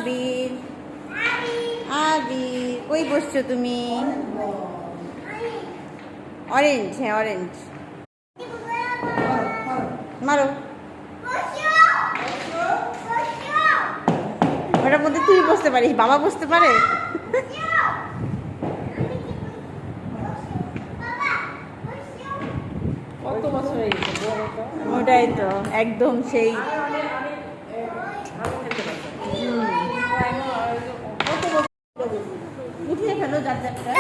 আবির আবির কই বসছো তুমি? অরেঞ্জ, হ্যাঁ অরেঞ্জ। মারো। ওটার মধ্যে তুই বসতে পারিস, বাবা বসতে পারে? ওটাই তো একদম সেই। উঠিয়ে ফেলো যার যারটা।